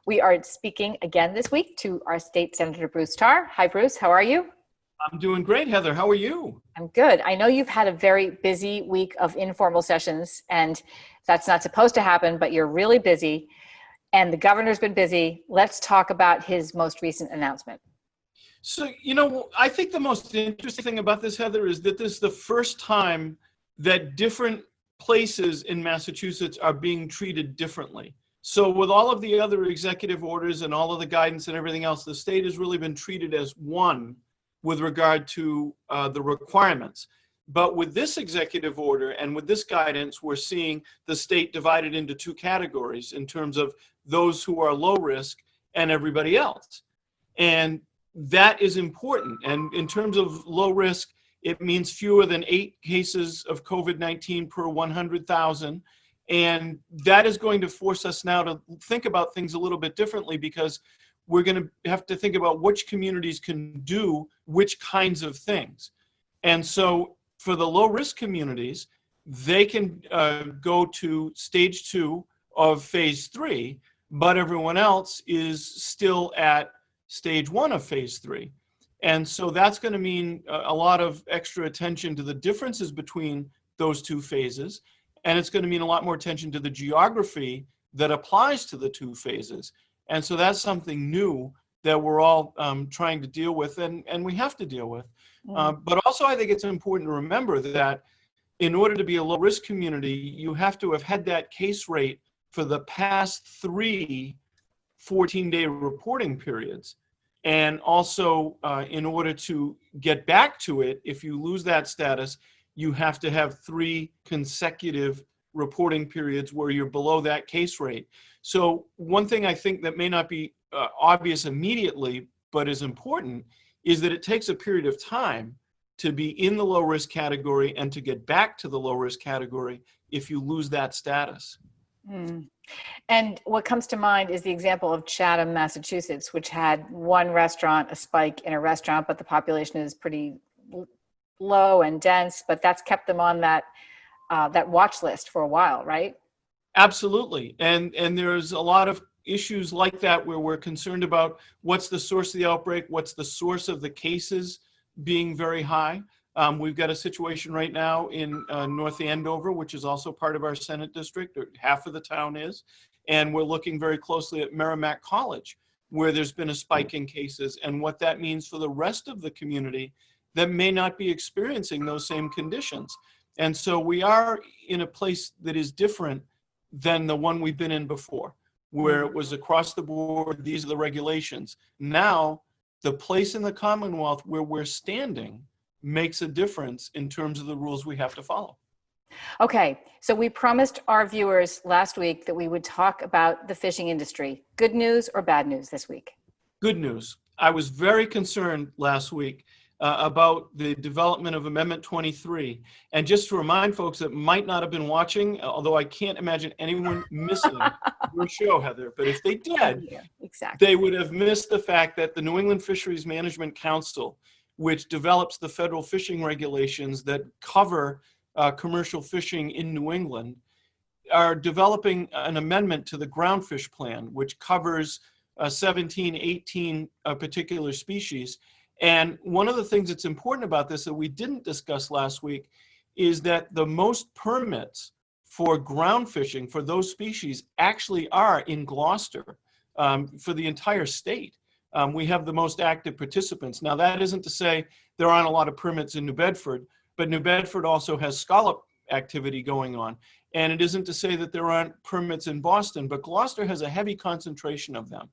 We are speaking again this week to our state Senator Bruce Tarr. Hi, Bruce. How are you? I'm doing great, Heather. How are you? I'm good. I know you've had a very busy week of informal sessions, and that's not supposed to happen, but you're really busy, and the governor's been busy. Let's talk about his most recent announcement. So, I think the most interesting thing about this, Heather, is that this is the first time that different places in Massachusetts are being treated differently. So with all of the other executive orders and all of the guidance and everything else, the state has really been treated as one with regard to the requirements. But with this executive order and with this guidance, we're seeing the state divided into two categories in terms of those who are low risk and everybody else. And that is important. And in terms of low risk, it means fewer than 8 cases of COVID-19 per 100,000. And that is going to force us now to think about things a little bit differently, because we're going to have to think about which communities can do which kinds of things. And so for the low risk communities, they can go to stage 2 of phase 3, but everyone else is still at stage 1 of phase 3. And so that's going to mean a lot of extra attention to the differences between those two phases. And it's going to mean a lot more attention to the geography that applies to the two phases. And so that's something new that we're all trying to deal with, and we have to deal with. But also I think it's important to remember that in order to be a low risk community, you have to have had that case rate for the past 3 14-day reporting periods. And also in order to get back to it, if you lose that status, you have to have 3 consecutive reporting periods where you're below that case rate. So one thing I think that may not be obvious immediately, but is important, is that it takes a period of time to be in the low risk category and to get back to the low risk category if you lose that status. And what comes to mind is the example of Chatham, Massachusetts, which had one restaurant, a spike in a restaurant, but the population is pretty low and dense, but that's kept them on that watch list for a while, right? Absolutely. And there's a lot of issues like that where we're concerned about what's the source of the outbreak, what's the source of the cases being very high. We've got a situation right now in North Andover, which is also part of our Senate district, or half of the town is, and we're looking very closely at Merrimack College, where there's been a spike in cases, and what that means for the rest of the community that may not be experiencing those same conditions. And so we are in a place that is different than the one we've been in before, where it was across the board, these are the regulations. Now, the place in the Commonwealth where we're standing makes a difference in terms of the rules we have to follow. Okay, so we promised our viewers last week that we would talk about the fishing industry. Good news or bad news this week? Good news. I was very concerned last week about the development of Amendment 23. And just to remind folks that might not have been watching, although I can't imagine anyone missing your show, Heather, but if they did, exactly, they would have missed the fact that the New England Fisheries Management Council, which develops the federal fishing regulations that cover commercial fishing in New England, are developing an amendment to the groundfish plan, which covers 17, 18 particular species. And one of the things that's important about this that we didn't discuss last week is that the most permits for ground fishing for those species actually are in Gloucester for the entire state. We have the most active participants. Now, that isn't to say there aren't a lot of permits in New Bedford, but New Bedford also has scallop activity going on. And it isn't to say that there aren't permits in Boston, but Gloucester has a heavy concentration of them.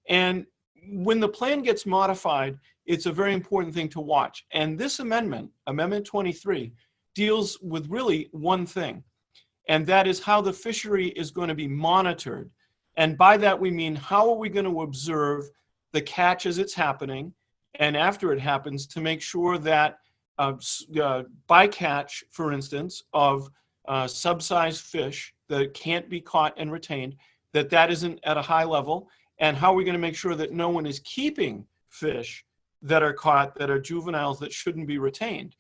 And when the plan gets modified, it's a very important thing to watch. And this amendment, Amendment 23, deals with really one thing, and that is how the fishery is going to be monitored. And by that, we mean, how are we going to observe the catch as it's happening and after it happens to make sure that bycatch, for instance, of subsized fish that can't be caught and retained, that isn't at a high level, and how are we going to make sure that no one is keeping fish that are caught, that are juveniles, that shouldn't be retained.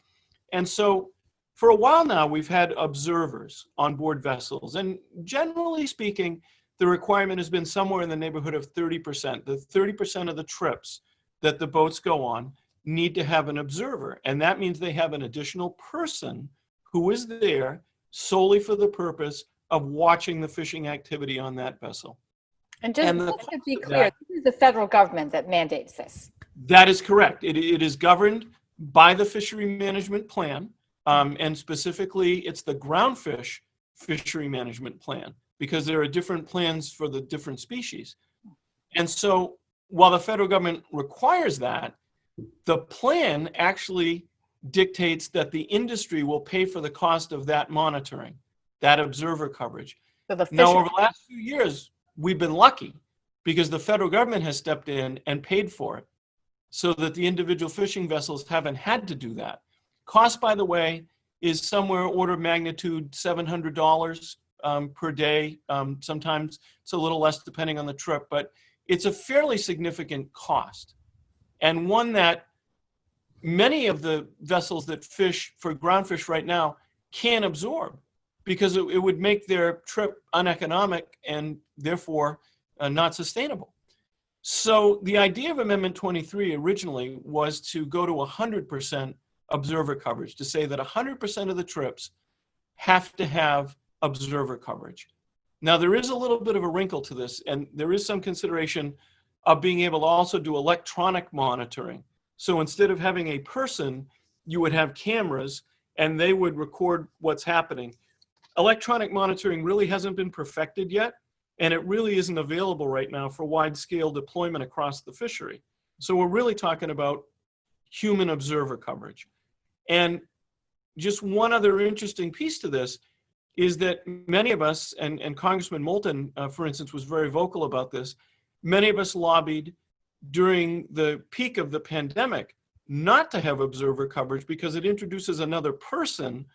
And so for a while now, we've had observers on board vessels, and generally speaking, the requirement has been somewhere in the neighborhood of 30%. The 30% of the trips that the boats go on need to have an observer. And that means they have an additional person who is there solely for the purpose of watching the fishing activity on that vessel. And just And to be clear, this is the federal government that mandates this. That is correct. It is governed by the fishery management plan, and specifically it's the groundfish fishery management plan, because there are different plans for the different species. And so while the federal government requires that, the plan actually dictates that the industry will pay for the cost of that monitoring, that observer coverage. So the Now, over the last few years, we've been lucky because the federal government has stepped in and paid for it so that the individual fishing vessels haven't had to do that. Cost, by the way, is somewhere order of magnitude $700 per day. Sometimes it's a little less depending on the trip, but it's a fairly significant cost, and one that many of the vessels that fish for groundfish right now can't absorb, because it would make their trip uneconomic and therefore not sustainable. So the idea of Amendment 23 originally was to go to 100% observer coverage, to say that 100% of the trips have to have observer coverage. Now, there is a little bit of a wrinkle to this, and there is some consideration of being able to also do electronic monitoring. So instead of having a person, you would have cameras and they would record what's happening. Electronic monitoring really hasn't been perfected yet, and it really isn't available right now for wide-scale deployment across the fishery. So we're really talking about human observer coverage. And just one other interesting piece to this is that many of us, and Congressman Moulton, for instance, was very vocal about this, many of us lobbied during the peak of the pandemic not to have observer coverage because it introduces another person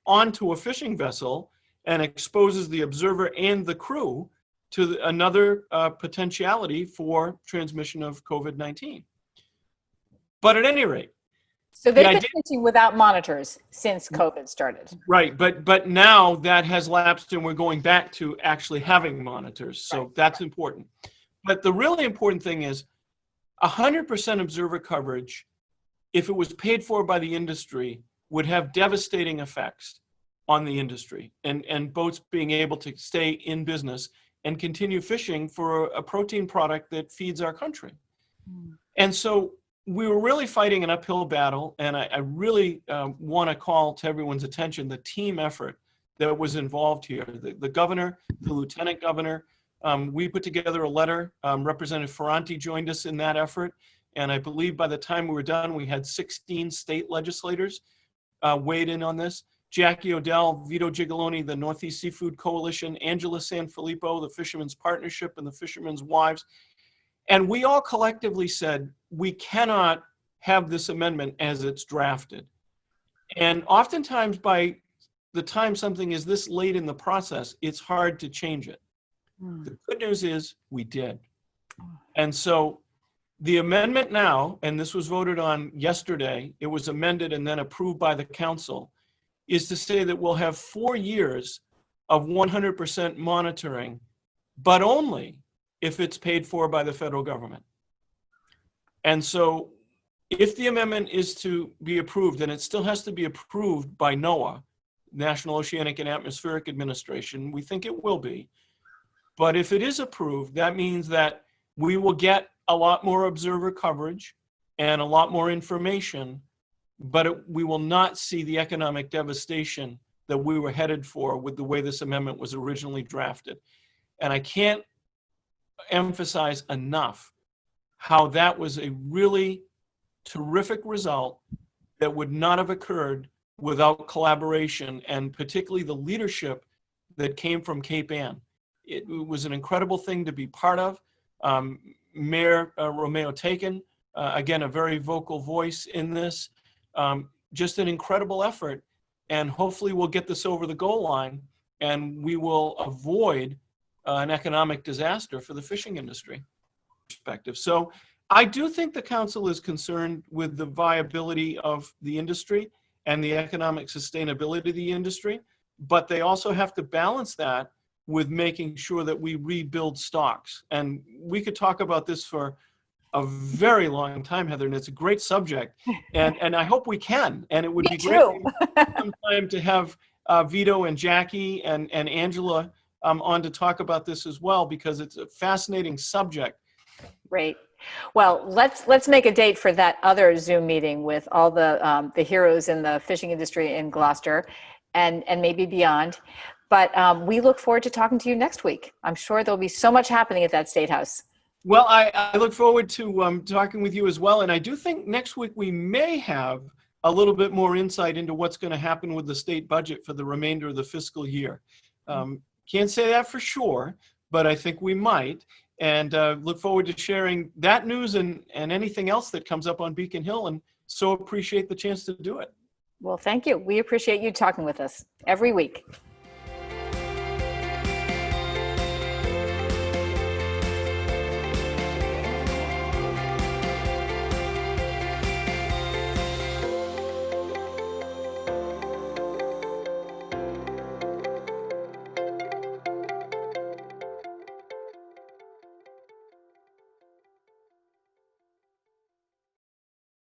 onto a fishing vessel and exposes the observer and the crew to another potentiality for transmission of COVID-19. But at any rate, so they've been fishing without monitors since COVID started. Right, but now that has lapsed and we're going back to actually having monitors. So right. That's important. But the really important thing is 100% observer coverage, if it was paid for by the industry, would have devastating effects on the industry and boats being able to stay in business and continue fishing for a protein product that feeds our country. And so we were really fighting an uphill battle, and I really want to call to everyone's attention the team effort that was involved here. The governor, the lieutenant governor, we put together a letter. Representative Ferranti joined us in that effort, and I believe by the time we were done, we had 16 state legislators weighed in on this. Jackie Odell, Vito Gigoloni, the Northeast Seafood Coalition, Angela Sanfilippo, the Fishermen's Partnership, and the Fishermen's Wives. And we all collectively said, we cannot have this amendment as it's drafted. And oftentimes by the time something is this late in the process, it's hard to change it. The good news is we did. And so the amendment now, and this was voted on yesterday, it was amended and then approved by the council, is to say that we'll have 4 years of 100% monitoring, but only if it's paid for by the federal government. And so if the amendment is to be approved, and it still has to be approved by NOAA, National Oceanic and Atmospheric Administration, we think it will be. But if it is approved, that means that we will get a lot more observer coverage and a lot more information, but we will not see the economic devastation that we were headed for with the way this amendment was originally drafted. And I can't emphasize enough how that was a really terrific result that would not have occurred without collaboration, and particularly the leadership that came from Cape Ann. It was an incredible thing to be part of. Mayor Romeo Taken, again, a very vocal voice in this. Just an incredible effort, and hopefully we'll get this over the goal line and we will avoid an economic disaster for the fishing industry perspective. So I do think the council is concerned with the viability of the industry and the economic sustainability of the industry, but they also have to balance that with making sure that we rebuild stocks. And we could talk about this for a very long time, Heather, and it's a great subject. And I hope we can. And it would Me be too. great sometime to have Vito and Jackie and Angela on to talk about this as well, because it's a fascinating subject. Great. Well, let's make a date for that other Zoom meeting with all the heroes in the fishing industry in Gloucester, and maybe beyond. But we look forward to talking to you next week. I'm sure there'll be so much happening at that State House. Well, I look forward to talking with you as well. And I do think next week we may have a little bit more insight into what's going to happen with the state budget for the remainder of the fiscal year. Can't say that for sure, but I think we might. And look forward to sharing that news and anything else that comes up on Beacon Hill. And so appreciate the chance to do it. Well, thank you. We appreciate you talking with us every week.